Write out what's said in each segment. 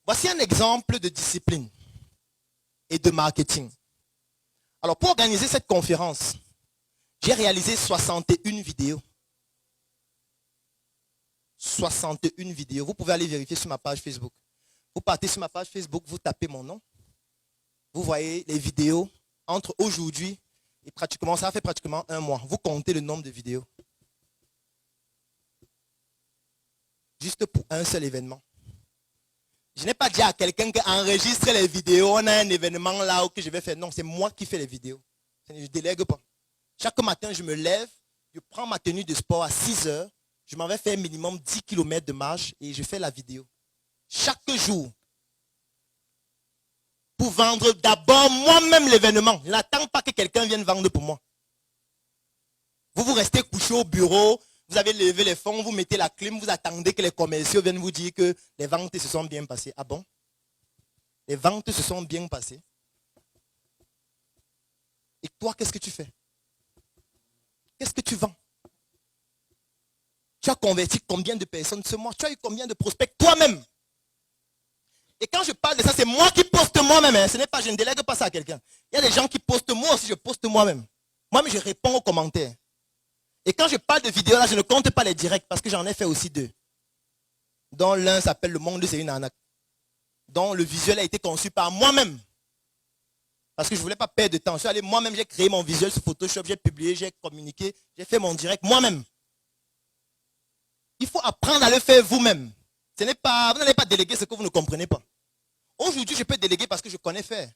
Voici un exemple de discipline et de marketing. Alors, pour organiser cette conférence, j'ai réalisé 61 vidéos. 61 vidéos. Vous pouvez aller vérifier sur ma page Facebook. Vous partez sur ma page Facebook, vous tapez mon nom. Vous voyez les vidéos entre aujourd'hui et pratiquement, ça fait pratiquement un mois. Vous comptez le nombre de vidéos. Juste pour un seul événement. Je n'ai pas dit à quelqu'un qu'enregistre les vidéos, on a un événement là où que je vais faire. Non, c'est moi qui fais les vidéos. Je ne délègue pas. Chaque matin, je me lève, je prends ma tenue de sport à 6 heures, je m'en vais faire minimum 10 km de marche et je fais la vidéo. Chaque jour. Pour vendre d'abord moi-même l'événement. Je n'attends pas que quelqu'un vienne vendre pour moi. Vous restez couché au bureau, vous avez levé les fonds, vous mettez la clim, vous attendez que les commerciaux viennent vous dire que les ventes se sont bien passées. Ah bon? Les ventes se sont bien passées. Et toi, qu'est-ce que tu fais? Qu'est-ce que tu vends? Tu as converti combien de personnes ce mois? Tu as eu combien de prospects toi-même? Et quand je parle de ça, c'est moi qui poste moi-même. Hein. Ce n'est pas, je ne délègue pas ça à quelqu'un. Il y a des gens qui postent moi aussi, je poste moi-même. Moi-même, je réponds aux commentaires. Et quand je parle de vidéos, là, je ne compte pas les directs parce que j'en ai fait aussi 2. Dont l'un s'appelle Le Monde, c'est une arnaque. Dont le visuel a été conçu par moi-même. Parce que je ne voulais pas perdre de temps. Je suis allé moi-même, j'ai créé mon visuel sur Photoshop, j'ai publié, j'ai communiqué, j'ai fait mon direct moi-même. Il faut apprendre à le faire vous-même. Vous n'allez pas déléguer ce que vous ne comprenez pas. Aujourd'hui, je peux déléguer parce que je connais faire.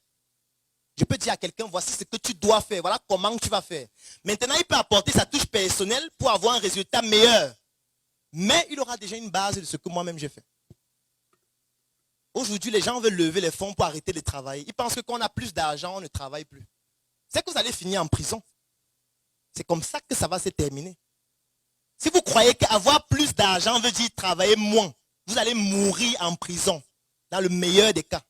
Je peux dire à quelqu'un, voici ce que tu dois faire, voilà comment tu vas faire. Maintenant, il peut apporter sa touche personnelle pour avoir un résultat meilleur. Mais il aura déjà une base de ce que moi-même j'ai fait. Aujourd'hui, les gens veulent lever les fonds pour arrêter de travailler. Ils pensent que quand on a plus d'argent, on ne travaille plus. C'est que vous allez finir en prison. C'est comme ça que ça va se terminer. Si vous croyez qu'avoir plus d'argent veut dire travailler moins, vous allez mourir en prison, dans le meilleur des cas.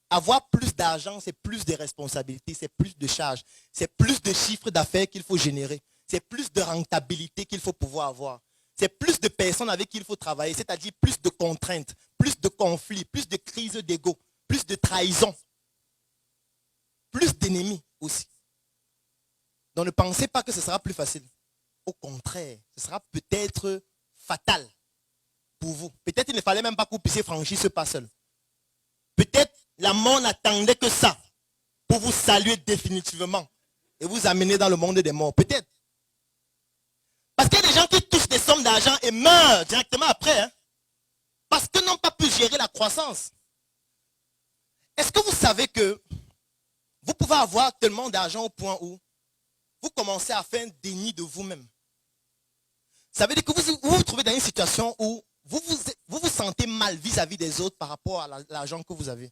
Avoir plus d'argent, c'est plus de responsabilités, c'est plus de charges, c'est plus de chiffres d'affaires qu'il faut générer, c'est plus de rentabilité qu'il faut pouvoir avoir. C'est plus de personnes avec qui il faut travailler, c'est-à-dire plus de contraintes, plus de conflits, plus de crises d'ego, plus de trahison, plus d'ennemis aussi. Donc ne pensez pas que ce sera plus facile. Au contraire, ce sera peut-être fatal pour vous. Peut-être il ne fallait même pas que vous puissiez franchir ce pas seul. Peut-être la mort n'attendait que ça pour vous saluer définitivement et vous amener dans le monde des morts. Peut-être. Parce qu'il y a des gens qui touchent des sommes d'argent et meurent directement après. Hein, parce qu'ils n'ont pas pu gérer la croissance. Est-ce que vous savez que vous pouvez avoir tellement d'argent au point où vous commencez à faire un déni de vous-même? Ça veut dire que vous vous trouvez dans une situation où vous vous sentez mal vis-à-vis des autres par rapport à l'argent que vous avez.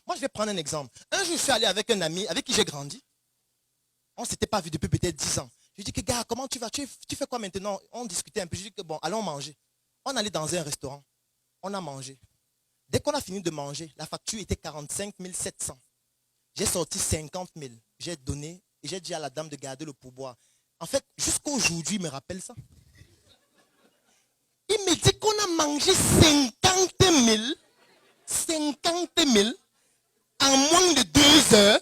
Moi, je vais prendre un exemple. Un jour, je suis allé avec un ami avec qui j'ai grandi. On ne s'était pas vu depuis peut-être 10 ans. Je lui dis que, gars, comment tu vas? Tu fais quoi maintenant? On discutait un peu. Je lui dis que, bon, allons manger. On allait dans un restaurant. On a mangé. Dès qu'on a fini de manger, la facture était 45 700. J'ai sorti 50 000. J'ai donné et j'ai dit à la dame de garder le pourboire. En fait, jusqu'à aujourd'hui, il me rappelle ça. Il me dit qu'on a mangé 50 000. 50 000 en moins de 2 heures.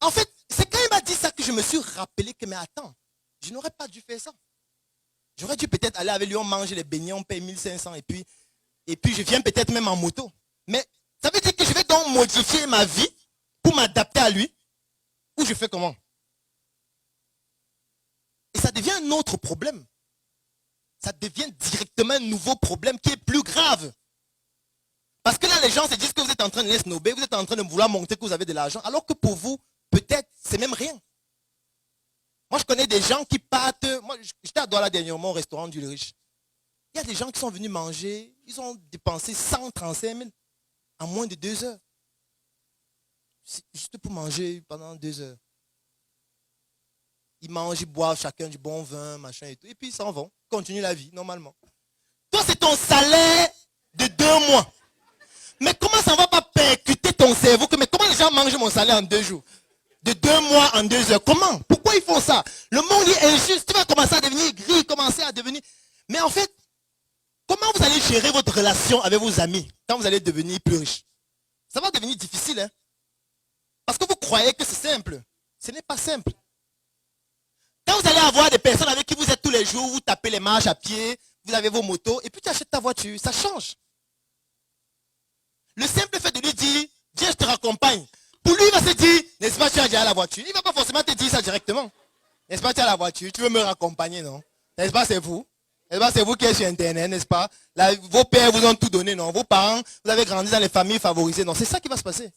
En fait, c'est quand il m'a dit ça que je me suis rappelé que, mais attends, je n'aurais pas dû faire ça. J'aurais dû peut-être aller avec lui, on mange les beignets, on paye 1500 et puis je viens peut-être même en moto. Mais ça veut dire que je vais donc modifier ma vie pour m'adapter à lui. Ou je fais comment? Et ça devient un autre problème. Ça devient directement un nouveau problème qui est plus grave. Parce que là, les gens se disent que vous êtes en train de les snober, vous êtes en train de vouloir monter que vous avez de l'argent, alors que pour vous, peut-être, c'est même rien. Moi, je connais des gens qui partent. Moi, j'étais à Douala dernièrement au restaurant du Riche. Il y a des gens qui sont venus manger, ils ont dépensé 135 000 en moins de 2 heures. Juste pour manger pendant 2 heures. Ils mangent, ils boivent chacun du bon vin, machin et tout. Et puis ils s'en vont. Continuent la vie, normalement. Toi, c'est ton salaire de 2 mois. Mais comment ça ne va pas percuter ton cerveau? Mais comment les gens mangent mon salaire en 2 jours? De 2 mois en 2 heures. Comment? Pourquoi ils font ça? Le monde est injuste. Tu vas commencer à devenir gris, commencer à devenir... Mais en fait, gérer votre relation avec vos amis quand vous allez devenir plus riche? Ça va devenir difficile, hein? Parce que vous croyez que c'est simple. Ce n'est pas simple. Quand vous allez avoir des personnes avec qui vous êtes tous les jours, vous tapez les marches à pied, vous avez vos motos, et puis tu achètes ta voiture, ça change. Le simple fait de lui dire, viens, je te raccompagne. Pour lui, il va se dire, n'est-ce pas, tu as déjà la voiture. Il ne va pas forcément te dire ça directement. N'est-ce pas, tu as la voiture, tu veux me raccompagner, non? N'est-ce pas, c'est vous? N'est-ce pas, c'est vous qui êtes sur Internet, n'est-ce pas? Là, vos pères vous ont tout donné, non? Vos parents, vous avez grandi dans les familles favorisées, non? C'est ça qui va se passer.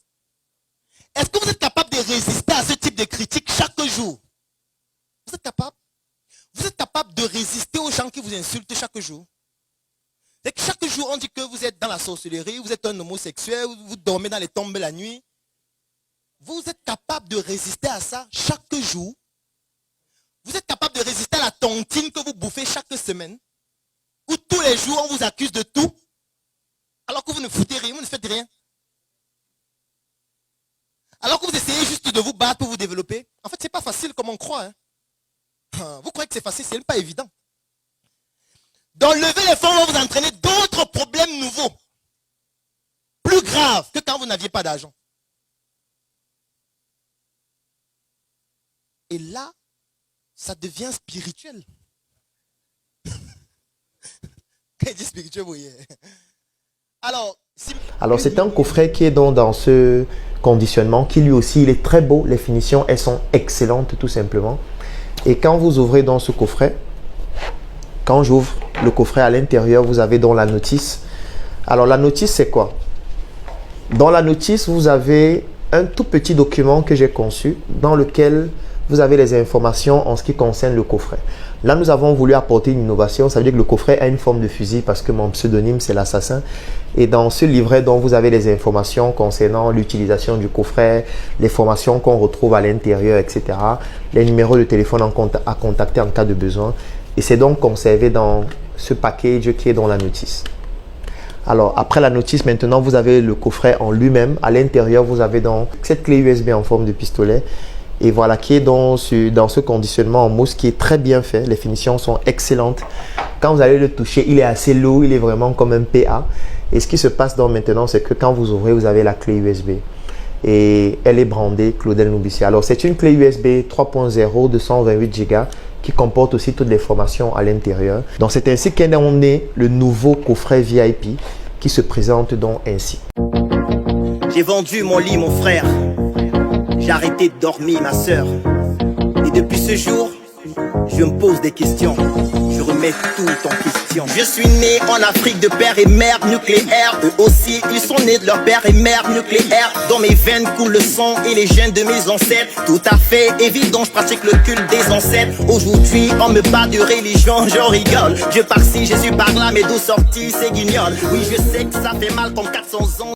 Est-ce que vous êtes capable de résister à ce type de critique chaque jour? Vous êtes capable? Vous êtes capable de résister aux gens qui vous insultent chaque jour? C'est que chaque jour, on dit que vous êtes dans la sorcellerie, vous êtes un homosexuel, vous dormez dans les tombes la nuit. Vous êtes capable de résister à ça chaque jour? Vous êtes capable de résister à la tontine que vous bouffez chaque semaine? Où tous les jours, on vous accuse de tout? Alors que vous ne foutez rien, vous ne faites rien. Alors que vous essayez juste de vous battre pour vous développer. En fait, ce n'est pas facile comme on croit. Hein. Vous croyez que c'est facile, ce n'est pas évident. Donc, lever les fonds va vous entraîner d'autres problèmes nouveaux. Plus graves que quand vous n'aviez pas d'argent. Et là, ça devient spirituel. Quand il dit spirituel, vous voyez. Alors, c'est un coffret qui est donc dans ce conditionnement, qui lui aussi, il est très beau. Les finitions, elles sont excellentes, tout simplement. Et quand vous ouvrez dans ce coffret, quand j'ouvre le coffret à l'intérieur, vous avez donc la notice. Alors, la notice, c'est quoi? Dans la notice, vous avez un tout petit document que j'ai conçu dans lequel vous avez les informations en ce qui concerne le coffret. Là, nous avons voulu apporter une innovation. Ça veut dire que le coffret a une forme de fusil parce que mon pseudonyme, c'est l'assassin. Et dans ce livret, donc, vous avez les informations concernant l'utilisation du coffret, les formations qu'on retrouve à l'intérieur, etc. Les numéros de téléphone à contacter en cas de besoin. Et c'est donc conservé dans ce package qui est dans la notice. Alors, après la notice, maintenant, vous avez le coffret en lui-même. À l'intérieur, vous avez donc cette clé USB en forme de pistolet. Et voilà, qui est dans ce conditionnement en mousse qui est très bien fait. Les finitions sont excellentes. Quand vous allez le toucher, il est assez lourd. Il est vraiment comme un PA. Et ce qui se passe donc maintenant, c'est que quand vous ouvrez, vous avez la clé USB. Et elle est brandée Claudel Noubissi. Alors, c'est une clé USB 3.0 de 128 Go qui comporte aussi toutes les formations à l'intérieur. Donc, c'est ainsi qu'est né le nouveau coffret VIP qui se présente donc ainsi. J'ai vendu mon lit, mon frère. J'ai arrêté de dormir, ma soeur. Et depuis ce jour, je me pose des questions. Je remets tout en question. Je suis né en Afrique de père et mère nucléaire. Eux aussi, ils sont nés de leur père et mère nucléaire. Dans mes veines coule le sang et les gènes de mes ancêtres. Tout à fait évident, je pratique le culte des ancêtres. Aujourd'hui, on me parle de religion, j'en rigole. Dieu par-ci, Jésus par-là, mais d'où sorti, c'est guignol. Oui, je sais que ça fait mal comme 400 ans.